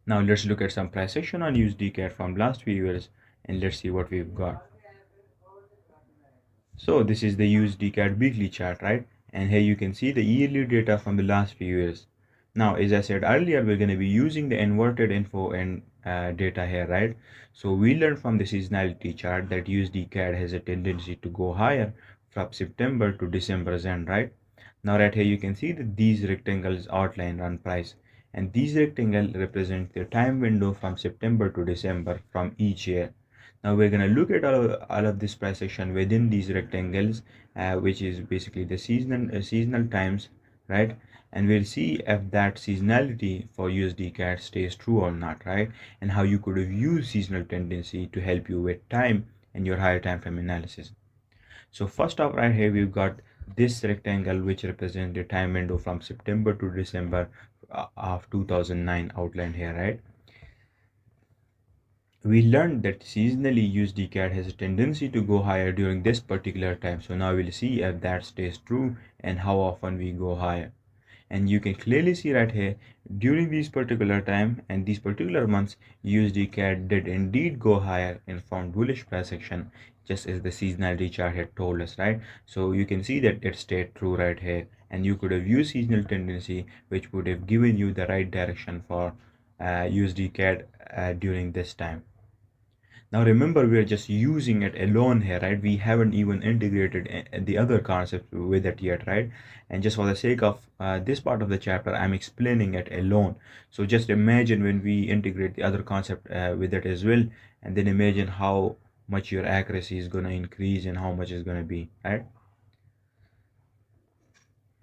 Now let's look at some price action on USD CAD from last few years, and let's see what we've got. So this is the USD CAD weekly chart, right? And here you can see the yearly data from the last few years. Now, as I said earlier, we're going to be using the inverted info and data here, right? So we learned from the seasonality chart that USD CAD has a tendency to go higher from September to December's end, right? Now right here you can see that these rectangles outline on price, and these rectangles represent the time window from September to December from each year. Now we're going to look at all of this price action within these rectangles, which is basically the seasonal times, right? And we'll see if that seasonality for USD CAD stays true or not, right? And how you could have used seasonal tendency to help you with time and your higher time frame analysis. So first off, right here we've got this rectangle which represents the time window from September to December of 2009 outlined here, right? We learned that seasonally USD CAD has a tendency to go higher during this particular time. So now we'll see if that stays true and how often we go higher. And you can clearly see right here during these particular time and these particular months, USD CAD did indeed go higher and found bullish price action, just as the seasonality chart had told us, right? So you can see that it stayed true right here, and you could have used seasonal tendency, which would have given you the right direction for USD CAD during this time. Now remember, we are just using it alone here, right? We haven't even integrated the other concepts with it yet, right? And just for the sake of this part of the chapter, I'm explaining it alone. So just imagine when we integrate the other concept with it as well, and then imagine how much your accuracy is going to increase and how much is going to be, right?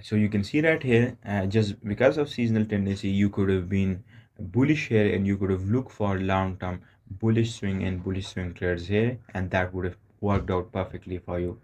So you can see right here, just because of seasonal tendency, you could have been bullish here and you could have looked for long-term bullish swing and bullish swing trades here, and that would have worked out perfectly for you.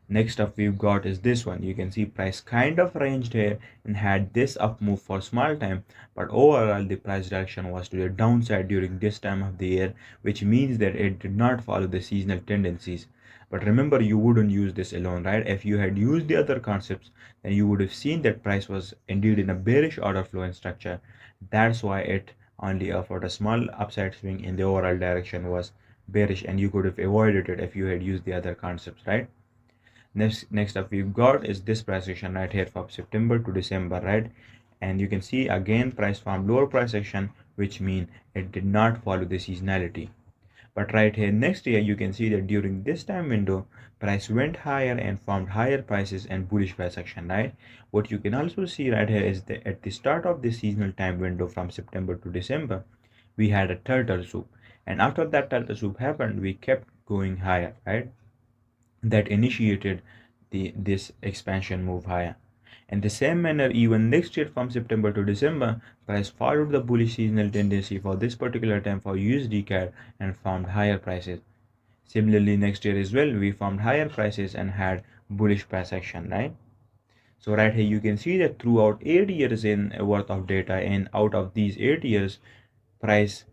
Next up we've got is this one. You can see price kind of ranged here and had this up move for small time, but overall the price direction was to the downside during this time of the year, which means that it did not follow the seasonal tendencies. But remember, you wouldn't use this alone, right? If you had used the other concepts, then you would have seen that price was indeed in a bearish order flow and structure. That's why it only offered a small upside swing in the overall direction was bearish, and you could have avoided it if you had used the other concepts, right? Next up we've got is this price action right here from September to December, right? And you can see again price formed lower price action, which mean it did not follow the seasonality. But right here next year you can see that during this time window price went higher and formed higher prices and bullish price action, right? What you can also see right here is that at the start of the seasonal time window from September to December, we had a turtle soup, and after that turtle soup happened, we kept going higher, right? That initiated this expansion move higher. In the same manner, even next year from September to December, price followed the bullish seasonal tendency for this particular time for USD CAD and formed higher prices. Similarly, next year as well, we formed higher prices and had bullish price action, right? So right here you can see that throughout 8 years in worth of data, and out of these 8 years, price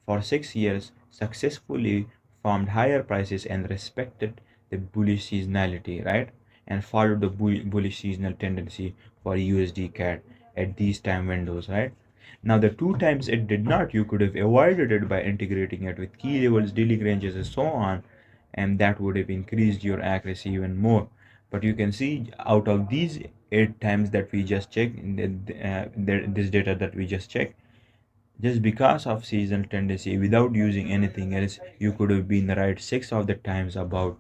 for 6 years successfully formed higher prices and respected the bullish seasonality, right? And followed the bullish seasonal tendency for USD CAD at these time windows, right? Now the two times it did not, you could have avoided it by integrating it with key levels, daily ranges, and so on, and that would have increased your accuracy even more. But you can see out of these 8 times that we just checked, this data that we just checked, just because of seasonal tendency, without using anything else, you could have been right 6 of the times about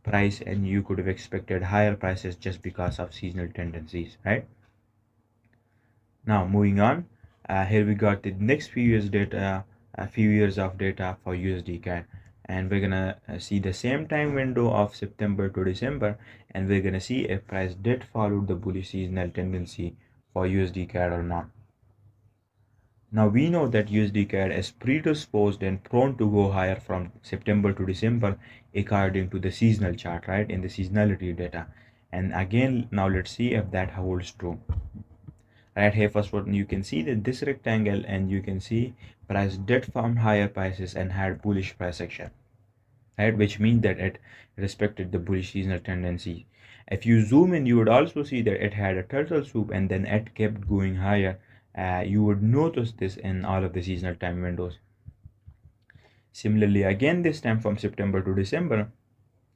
price, and you could have expected higher prices just because of seasonal tendencies, right? Now moving on, here we got the next few years data, a few years of data for USD CAD, and we're gonna see the same time window of September to December, and we're gonna see if price did follow the bullish seasonal tendency for USD CAD or not. Now we know that USD CAD is predisposed and prone to go higher from September to December according to the seasonal chart, right, in the seasonality data. And again, now let's see if that holds true. Right here, first one, you can see that this rectangle, and you can see price did form higher prices and had bullish price action, right, which means that it respected the bullish seasonal tendency. If you zoom in, you would also see that it had a turtle soup and then it kept going higher You would notice this in all of the seasonal time windows. Similarly, again this time from September to December,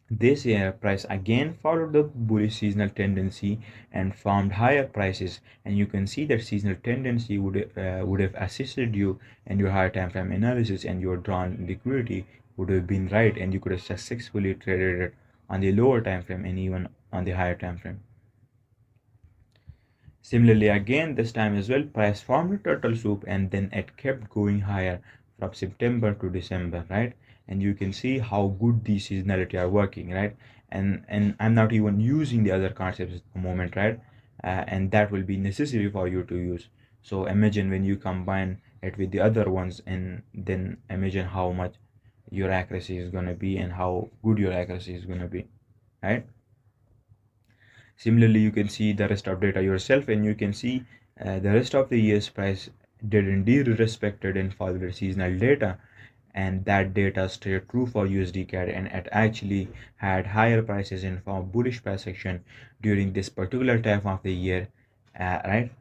this year price again followed the bullish seasonal tendency and formed higher prices, and you can see that seasonal tendency would have assisted you in your higher time frame analysis, and your drawn liquidity would have been right, and you could have successfully traded it on the lower time frame and even on the higher time frame. Similarly, again this time as well, price formed a turtle soup and then it kept going higher from September to December, right? And you can see how good these seasonality are working, right? And I'm not even using the other concepts at the moment, right? And that will be necessary for you to use. So imagine when you combine it with the other ones, and then imagine how much your accuracy is going to be and how good your accuracy is going to be, right? Similarly, you can see the rest of data yourself, and you can see the rest of the year's price did indeed respected and followed seasonal data, and that data stayed true for USD CAD, and it actually had higher prices in from bullish price action during this particular time of the year, right?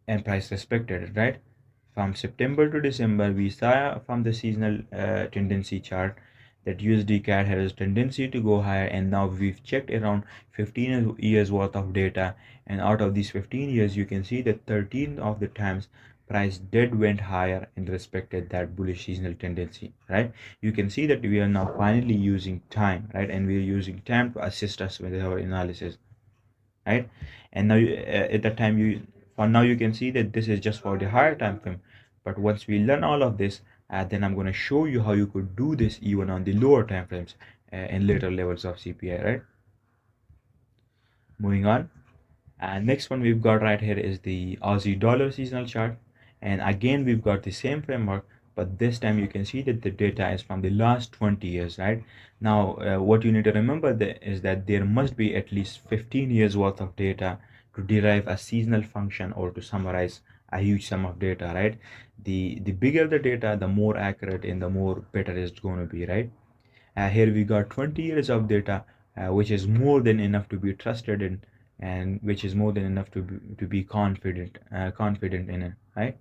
And price respected it, right? From September to December, we saw from the seasonal tendency chart that USD CAD has a tendency to go higher, and now we've checked around 15 years worth of data, and out of these 15 years you can see that 13 of the times price did went higher and respected that bullish seasonal tendency, right? You can see that we are now finally using time, right? And we are using time to assist us with our analysis, right? And now at that time, for now you can see that this is just for the higher time frame, but once we learn all of this, then I'm going to show you how you could do this even on the lower time frames in later levels of CPI, right? Moving on, and next one we've got right here is the Aussie dollar seasonal chart, and again we've got the same framework, but this time you can see that the data is from the last 20 years, right? Now what you need to remember is that there must be at least 15 years worth of data to derive a seasonal function or to summarize a huge sum of data, right? The bigger the data, the more accurate and the more better it's going to be, right? Here we got 20 years of data, which is more than enough to be trusted in, and which is more than enough to be confident in it, right?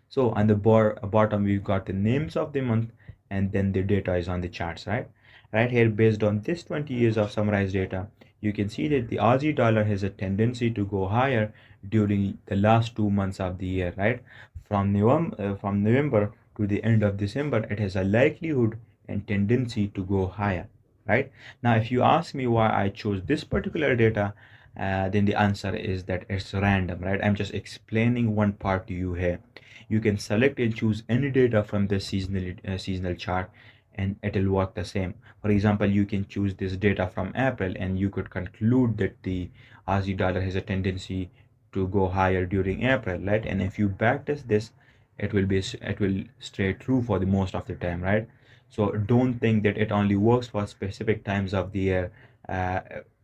So on the bottom we've got the names of the month, and then the data is on the charts, right here. Based on this 20 years of summarized data, you can see that the Aussie dollar has a tendency to go higher during the last 2 months of the year, right? From November to the end of December, it has a likelihood and tendency to go higher, right? Now if you ask me why I chose this particular data, then the answer is that it's random, right? I'm just explaining one part to you here. You can select and choose any data from the seasonal chart, and it'll work the same. For example, you can choose this data from April, and you could conclude that the Aussie dollar has a tendency to go higher during April, right? And if you backtest this, it will stay true for the most of the time, right? So don't think that it only works for specific times of the year. uh,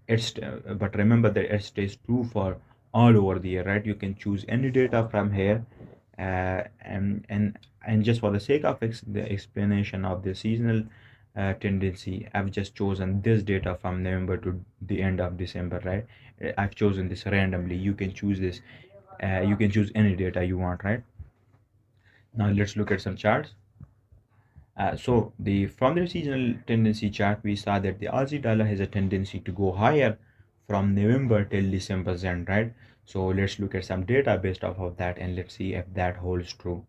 but remember that it stays true for all over the year, right? You can choose any data from here, and just for the sake of the explanation of the seasonal tendency, I've just chosen this data from November to the end of December, right? I've chosen this randomly. You can choose this. You can choose any data you want, right? Now let's look at some charts. So the from the seasonal tendency chart, we saw that the Aussie dollar has a tendency to go higher from November till December's end, right? So let's look at some data based off of that, and let's see if that holds true.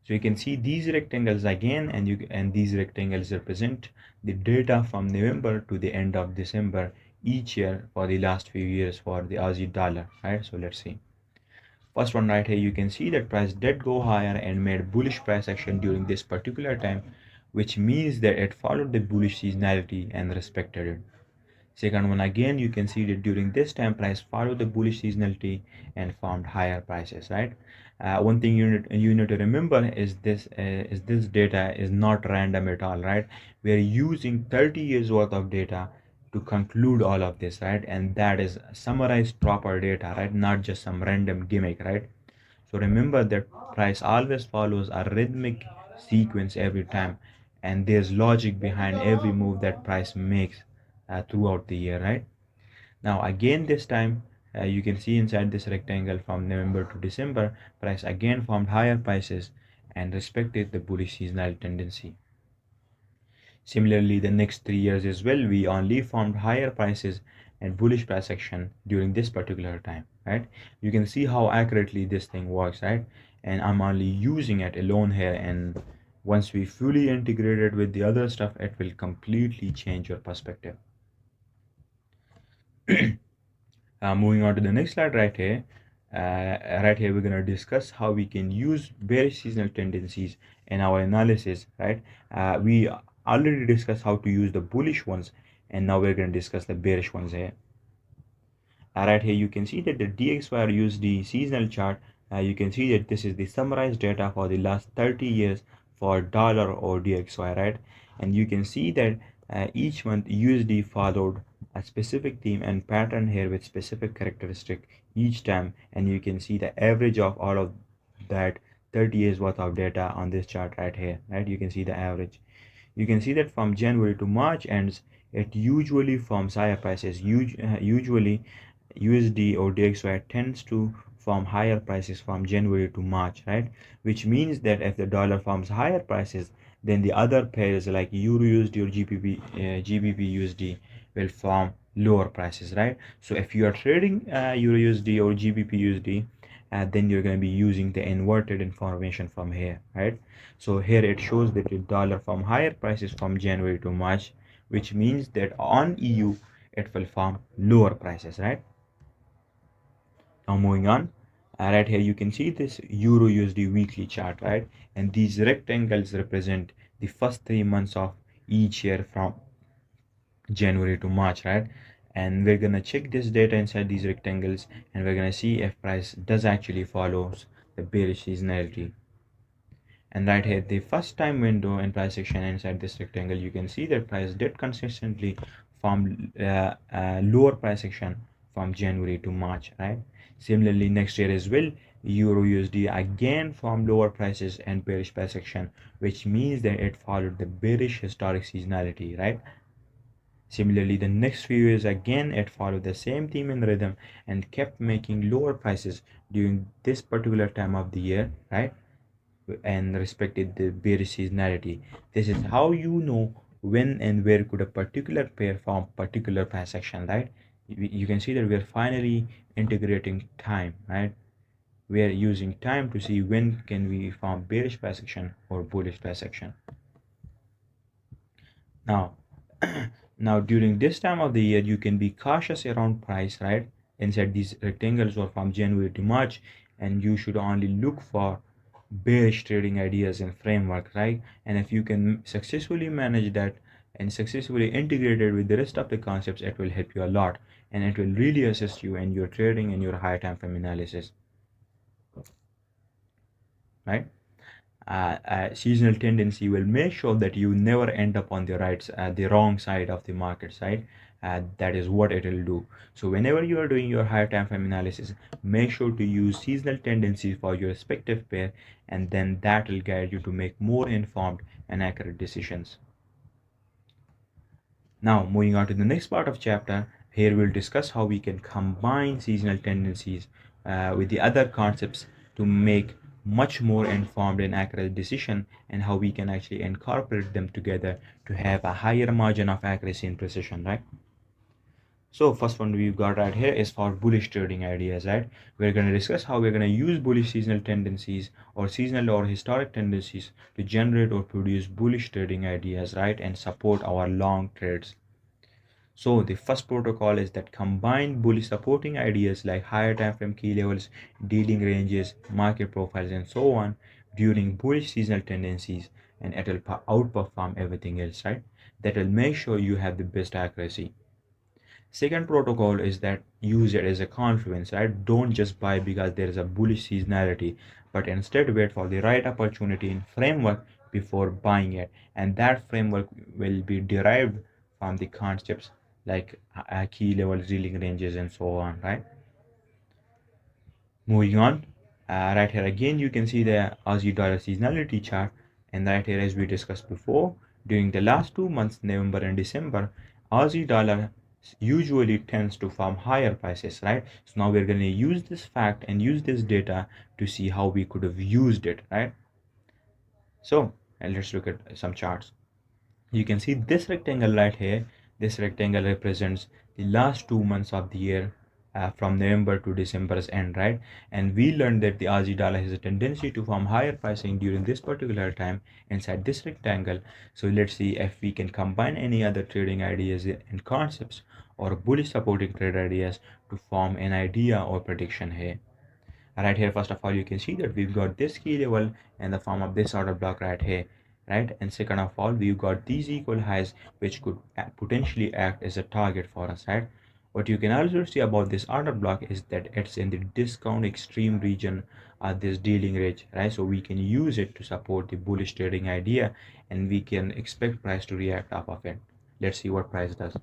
So you can see these rectangles again, and these rectangles represent the data from November to the end of December each year for the last few years for the Aussie dollar, right? So let's see. First one right here, you can see that price did go higher and made bullish price action during this particular time, which means that it followed the bullish seasonality and respected it. Second one, again you can see that during this time price followed the bullish seasonality and found higher prices, right? One thing you need to remember is this data is not random at all, right? We are using 30 years worth of data to conclude all of this, right? And that is summarized proper data, right? Not just some random gimmick, right? So remember that price always follows a rhythmic sequence every time, and there's logic behind every move that price makes throughout the year, right? Now again this time you can see inside this rectangle from November to December, price again formed higher prices and respected the bullish seasonal tendency. Similarly, the next 3 years as well, we only formed higher prices and bullish price action during this particular time, right? You can see how accurately this thing works, right? And I'm only using it alone here, and once we fully integrate it with the other stuff, it will completely change your perspective. Moving on to the next slide right here. We're going to discuss how we can use bearish seasonal tendencies in our analysis, right? We already discussed how to use the bullish ones, and now we're going to discuss the bearish ones here. Right here you can see that the DXY or USD seasonal chart, you can see that this is the summarized data for the last 30 years for dollar or DXY, right? And you can see that each month USD followed a specific theme and pattern here with specific characteristic each time, and you can see the average of all of that 30 years worth of data on this chart right here, right? You can see the average. You can see that from January to March ends, it usually forms higher prices. Usually USD or DXY tends to form higher prices from January to March, right? Which means that if the dollar forms higher prices, then the other pairs like Euro USD or GBP USD will form lower prices, right? So if you are trading Euro USD or GBP USD, then you're going to be using the inverted information from here, right? So here it shows that the dollar from higher prices from January to March, which means that on EU it will form lower prices, right? Now moving on, right here you can see this Euro USD weekly chart, right? And these rectangles represent the first 3 months of each year from January to March, right? And we're gonna check this data inside these rectangles, and we're gonna see if price does actually follows the bearish seasonality. And right here, the first time window and price action inside this rectangle, you can see that price did consistently form lower price action from January to March, right? Similarly, next year as well, Euro USD again formed lower prices and bearish price action, which means that it followed the bearish historic seasonality, right? Similarly, the next few years again it followed the same theme and rhythm and kept making lower prices during this particular time of the year, right? And respected the bearish seasonality. This is how you know when and where could a particular pair form particular price action, right? You can see that we are finally integrating time, right? We are using time to see when can we form bearish price action or bullish price action. Now, now during this time of the year, you can be cautious around price, right? Inside these rectangles or from January to March, and you should only look for bearish trading ideas and framework, right? And if you can successfully manage that and successfully integrate it with the rest of the concepts, it will help you a lot, and it will really assist you in your trading and your higher time frame analysis, right? Seasonal tendency will make sure that you never end up on the wrong side of the market side. That is what it will do. So whenever you are doing your higher time frame analysis, make sure to use seasonal tendencies for your respective pair, and then that will guide you to make more informed and accurate decisions. Now moving on to the next part of chapter, here we'll discuss how we can combine seasonal tendencies with the other concepts to make much more informed and accurate decision, and how we can actually incorporate them together to have a higher margin of accuracy and precision, right? So first one we've got right here is for bullish trading ideas, right? We're going to discuss how we're going to use bullish seasonal tendencies or seasonal or historic tendencies to generate or produce bullish trading ideas, right? And support our long trades. So the first protocol is that combine bullish supporting ideas like higher time frame key levels, dealing ranges, market profiles, and so on during bullish seasonal tendencies, and it will outperform everything else, right? That will make sure you have the best accuracy. Second protocol is that use it as a confluence, right? Don't just buy because there is a bullish seasonality, but instead wait for the right opportunity in framework before buying it, and that framework will be derived from the concepts like key levels, dealing ranges, and so on, right? Moving on, right here again you can see the Aussie dollar seasonality chart, and right here, as we discussed before, during the last 2 months, November and December, Aussie dollar usually tends to form higher prices, right? So now we're going to use this fact and use this data to see how we could have used it, right? So let's look at some charts. You can see this rectangle right here. This rectangle represents the last 2 months of the year, from November to December's end, right? And we learned that the Aussie dollar has a tendency to form higher pricing during this particular time inside this rectangle. So let's see if we can combine any other trading ideas and concepts or bullish supporting trade ideas to form an idea or prediction here. Right here, first of all, you can see that we've got this key level in the form of this order block right here, right? And second of all, we've got these equal highs which could potentially act as a target for us, right? What you can also see about this order block is that it's in the discount extreme region of this dealing range, right? So we can use it to support the bullish trading idea, and we can expect price to react off of it. Let's see what price does.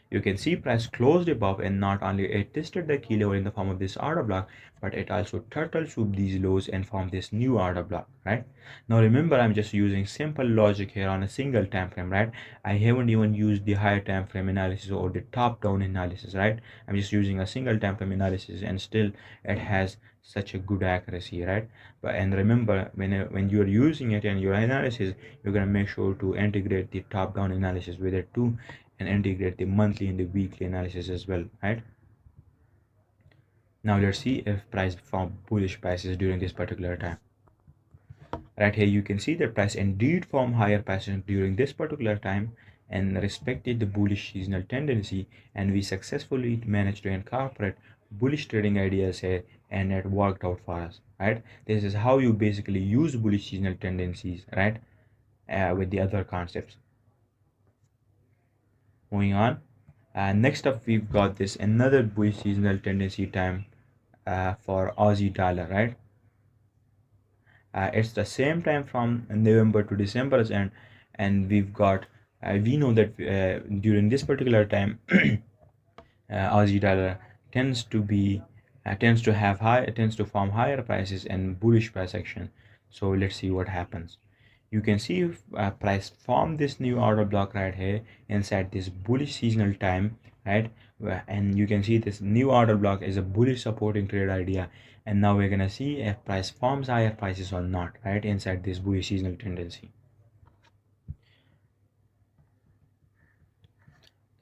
You can see price closed above, and not only it tested the key level in the form of this order block, but it also turtle swooped these lows and formed this new order block, right? Now remember, I'm just using simple logic here on a single time frame, right? I haven't even used the higher time frame analysis or the top down analysis, right? I'm just using a single time frame analysis, and still it has such a good accuracy, right? But and remember, when you're using it in your analysis, you're going to make sure to integrate the top down analysis with it too, and integrate the monthly and the weekly analysis as well, right? Now let's see if price formed bullish prices during this particular time. Right here you can see that price indeed formed higher prices during this particular time and respected the bullish seasonal tendency, and we successfully managed to incorporate bullish trading ideas here, and it worked out for us, right? This is how you basically use bullish seasonal tendencies, right? With the other concepts. Moving on, next up we've got this another bullish seasonal tendency time for Aussie dollar, right? It's the same time from November to December's end, and we've got we know that during this particular time Aussie dollar tends to be tends to have high tends to form higher prices and bullish price action. So let's see what happens. You can see if price form this new order block right here inside this bullish seasonal time, right? And you can see this new order block is a bullish supporting trade idea, and now we're gonna see if price forms higher prices or not, right, inside this bullish seasonal tendency.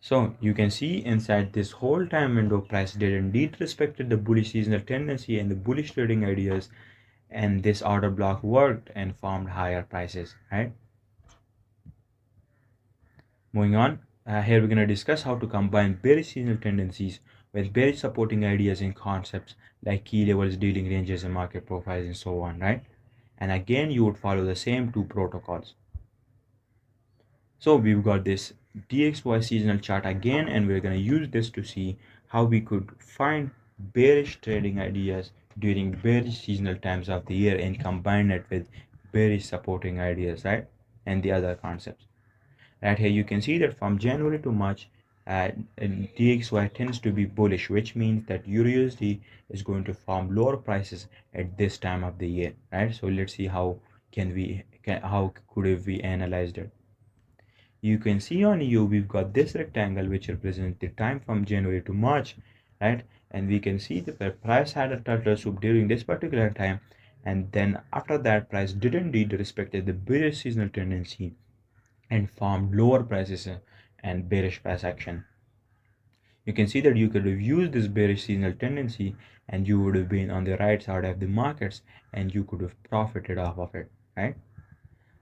So you can see inside this whole time window, price did indeed respected the bullish seasonal tendency and the bullish trading ideas, and this order block worked and formed higher prices, right? Moving on, here we're going to discuss how to combine bearish seasonal tendencies with bearish supporting ideas and concepts like key levels, dealing ranges, and market profiles, and so on, right? And again, you would follow the same two protocols. So we've got this DXY seasonal chart again, and we're going to use this to see how we could find bearish trading ideas during bearish seasonal times of the year and combine it with bearish supporting ideas, right? And the other concepts. Right here you can see that from January to March, DXY tends to be bullish, which means that EURUSD is going to form lower prices at this time of the year, right? So let's see how how could we analyze it. You can see on EU we've got this rectangle which represents the time from January to March, right? And we can see that the price had a turtle swoop during this particular time, and then after that price did indeed respected the bearish seasonal tendency and formed lower prices and bearish price action. You can see that you could have used this bearish seasonal tendency, and you would have been on the right side of the markets, and you could have profited off of it, right?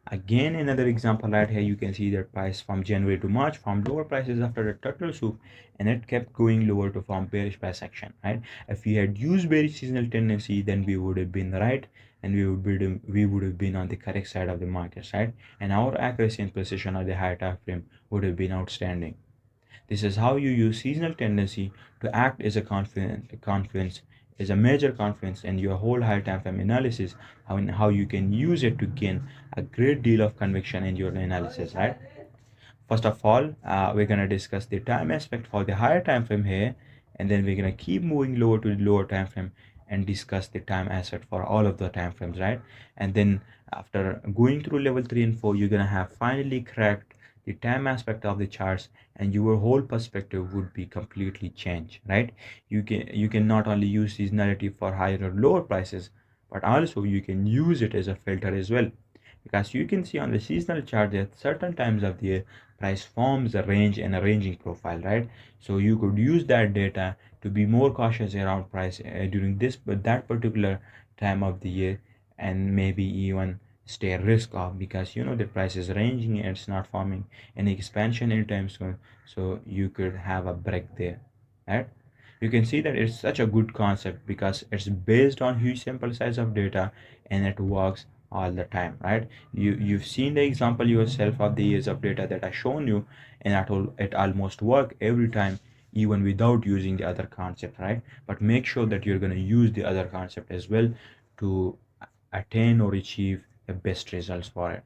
Again, another example right here, you can see that price from January to March formed lower prices after the turtle swoop, and it kept going lower to form bearish price action, right? If we had used bearish seasonal tendency, then we would have been right, and we would have been on the correct side of the markets, right? And our accuracy and precision on the higher time frame would have been outstanding. This is how you use seasonal tendency to act as a confluence is a major confluence in your whole higher time frame analysis, how you can use it to gain a great deal of conviction in your analysis, right? First of all, we're going to discuss the time aspect for the higher time frame here, and then we're going to keep moving lower to the lower time frame and discuss the time aspect for all of the time frames, right? And then after going through level 3 and 4, you're going to have finally cracked the time aspect of the charts, and your whole perspective would be completely changed, right? You can not only use seasonality for higher or lower prices, but also you can use it as a filter as well, because you can see on the seasonal chart that certain times of the year price forms a range and a ranging profile, right? So you could use that data to be more cautious around price during this but that particular time of the year, and maybe even stay risk off, because you know the price is ranging and it's not forming any expansion anytime soon, so you could have a break there, right? You can see that it's such a good concept because it's based on huge sample size of data, and it works all the time, right? You've seen the example yourself of the years of data that I shown you, and it almost work every time, even without using the other concept, right? But make sure that you're going to use the other concept as well to attain or achieve the best results for it.